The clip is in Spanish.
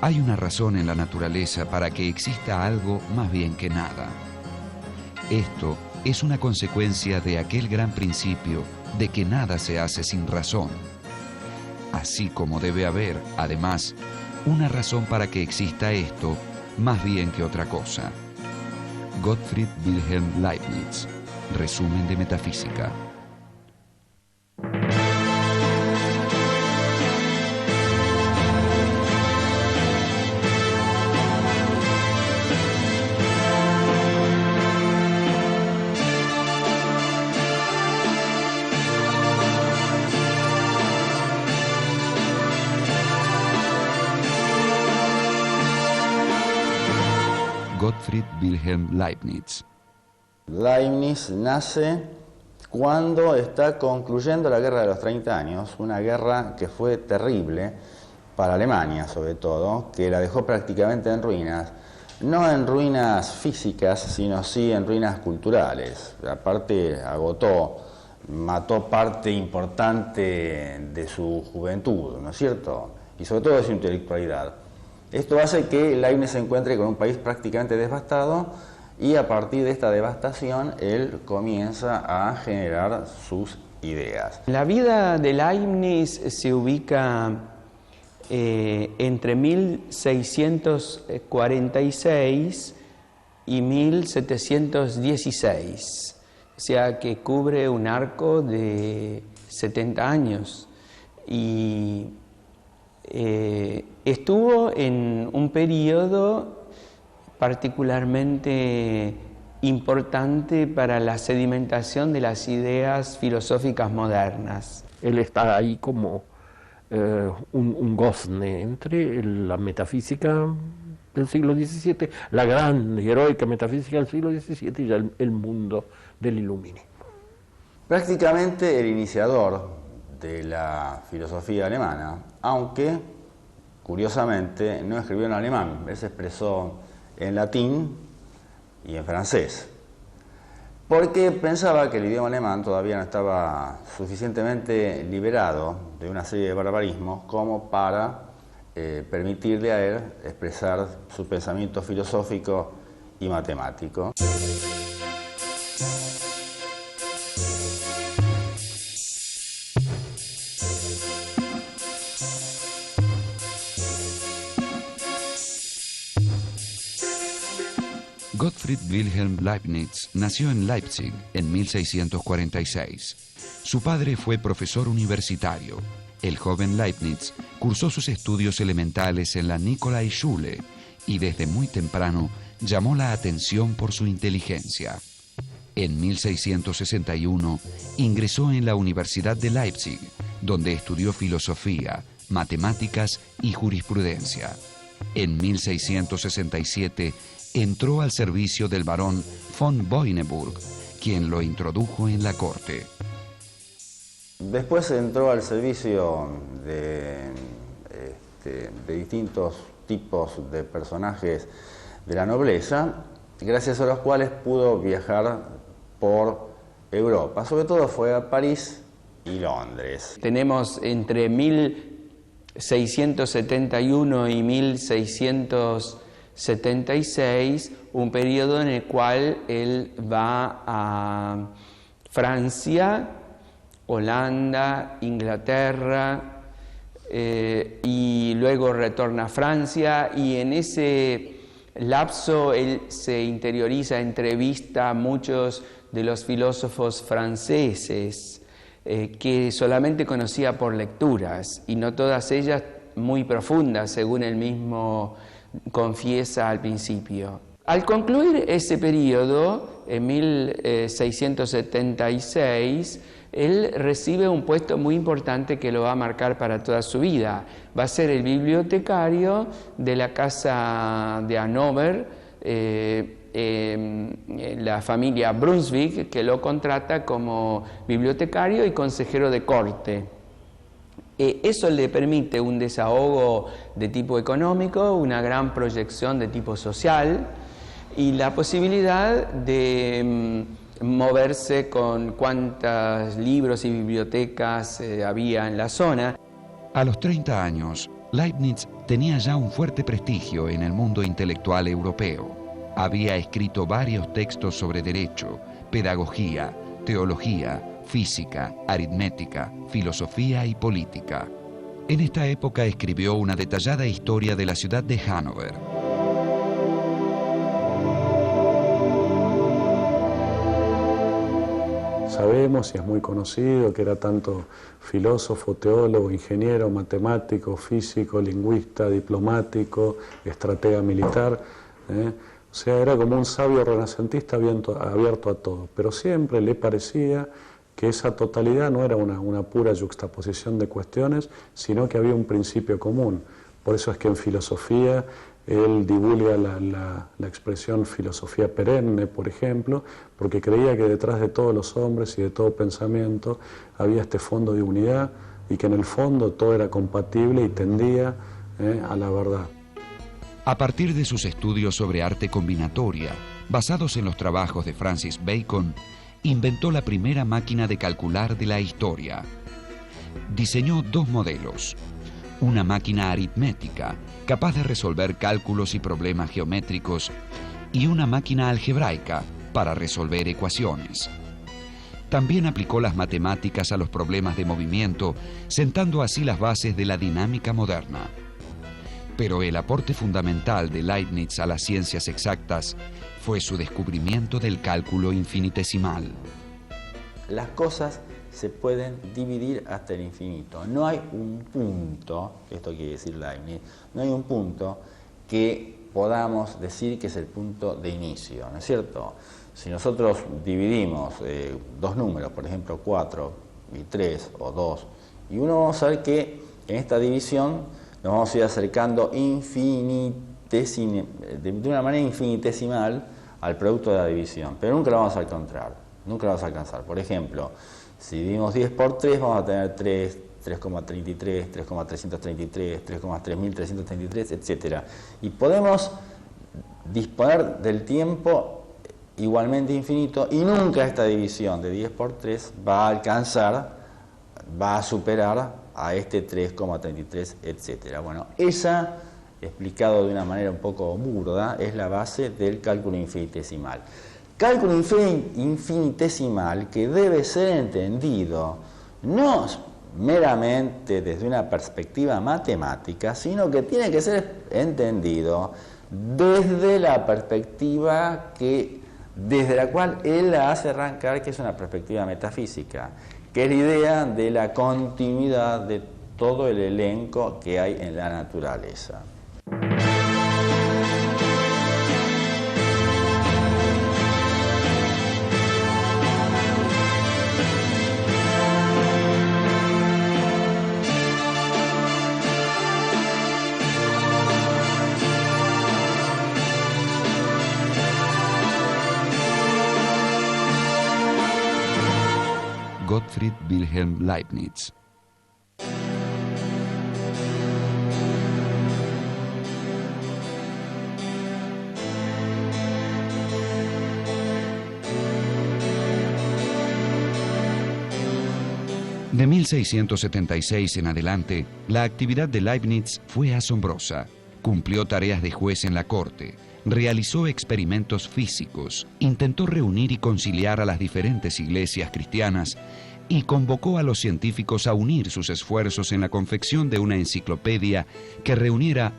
Hay una razón en la naturaleza para que exista algo más bien que nada. Esto es una consecuencia de aquel gran principio de que nada se hace sin razón. Así como debe haber, además, una razón para que exista esto más bien que otra cosa. Gottfried Wilhelm Leibniz. Resumen de Metafísica. Gottfried Wilhelm Leibniz. Leibniz nace cuando está concluyendo la Guerra de los 30 años, una guerra que fue terrible para Alemania sobre todo, que la dejó prácticamente en ruinas, no en ruinas físicas, sino sí en ruinas culturales. Aparte mató parte importante de su juventud, ¿no es cierto? Y sobre todo de su intelectualidad. Esto hace que Leibniz se encuentre con un país prácticamente devastado y a partir de esta devastación él comienza a generar sus ideas. La vida de Leibniz se ubica entre 1646 y 1716, o sea que cubre un arco de 70 años y estuvo en un periodo particularmente importante para la sedimentación de las ideas filosóficas modernas. Él está ahí como un gozne entre la metafísica del siglo XVII, la gran y heroica metafísica del siglo XVII y ya el mundo del iluminismo. Prácticamente el iniciador de la filosofía alemana, aunque curiosamente no escribió en alemán, él se expresó en latín y en francés, porque pensaba que el idioma alemán todavía no estaba suficientemente liberado de una serie de barbarismos como para permitirle a él expresar su pensamiento filosófico y matemático. Gottfried Wilhelm Leibniz nació en Leipzig en 1646. Su padre fue profesor universitario. El joven Leibniz cursó sus estudios elementales en la Nikolai-Schule y desde muy temprano llamó la atención por su inteligencia. En 1661 ingresó en la Universidad de Leipzig, donde estudió filosofía, matemáticas y jurisprudencia. En 1667 entró al servicio del barón von Boineburg, quien lo introdujo en la corte. Después entró al servicio de distintos tipos de personajes de la nobleza, gracias a los cuales pudo viajar por Europa. Sobre todo fue a París y Londres. Tenemos entre 1671 y 1676 un periodo en el cual él va a Francia, Holanda, Inglaterra, y luego retorna a Francia, y en ese lapso él se interioriza, entrevista a muchos de los filósofos franceses que solamente conocía por lecturas, y no todas ellas muy profundas, según él mismo confiesa al principio. Al concluir ese periodo, en 1676, él recibe un puesto muy importante que lo va a marcar para toda su vida. Va a ser el bibliotecario de la casa de Hannover, la familia Brunswick, que lo contrata como bibliotecario y consejero de corte. Eso le permite un desahogo de tipo económico, una gran proyección de tipo social y la posibilidad de moverse con cuántos libros y bibliotecas había en la zona. A los 30 años, Leibniz tenía ya un fuerte prestigio en el mundo intelectual europeo. Había escrito varios textos sobre derecho, pedagogía, teología, física, aritmética, filosofía y política. En esta época escribió una detallada historia de la ciudad de Hannover. Sabemos, y es muy conocido, que era tanto filósofo, teólogo, ingeniero, matemático, físico, lingüista, diplomático, estratega militar. O sea, era como un sabio renacentista abierto a todo, pero siempre le parecía que esa totalidad no era una pura yuxtaposición de cuestiones, sino que había un principio común. Por eso es que en filosofía él divulga la expresión filosofía perenne, por ejemplo, porque creía que detrás de todos los hombres y de todo pensamiento había este fondo de unidad y que en el fondo todo era compatible y tendía a la verdad. A partir de sus estudios sobre arte combinatoria, basados en los trabajos de Francis Bacon, inventó la primera máquina de calcular de la historia. Diseñó dos modelos: una máquina aritmética, capaz de resolver cálculos y problemas geométricos, y una máquina algebraica, para resolver ecuaciones. También aplicó las matemáticas a los problemas de movimiento, sentando así las bases de la dinámica moderna. Pero el aporte fundamental de Leibniz a las ciencias exactas fue su descubrimiento del cálculo infinitesimal. Las cosas se pueden dividir hasta el infinito. No hay un punto, esto quiere decir Leibniz, no hay un punto que podamos decir que es el punto de inicio, ¿no es cierto? Si nosotros dividimos dos números, por ejemplo 4 y 3 o 2, y uno vamos a ver que en esta división nos vamos a ir acercando de una manera infinitesimal al producto de la división, pero nunca lo vamos a encontrar, nunca lo vamos a alcanzar. Por ejemplo, si dividimos 10 por 3, vamos a tener 3, 3,33, 3,333, 3,3333, etc. Y podemos disponer del tiempo igualmente infinito y nunca esta división de 10 por 3 va a alcanzar, va a superar a este 3,33, etc. Bueno, esa, explicado de una manera un poco burda, es la base del cálculo infinitesimal. Cálculo infinitesimal que debe ser entendido no meramente desde una perspectiva matemática, sino que tiene que ser entendido desde la perspectiva desde la cual él la hace arrancar, que es una perspectiva metafísica, que es la idea de la continuidad de todo el elenco que hay en la naturaleza. Gottfried Wilhelm Leibniz. De 1676 en adelante, la actividad de Leibniz fue asombrosa. Cumplió tareas de juez en la corte, realizó experimentos físicos, intentó reunir y conciliar a las diferentes iglesias cristianas y convocó a los científicos a unir sus esfuerzos en la confección de una enciclopedia que reuniera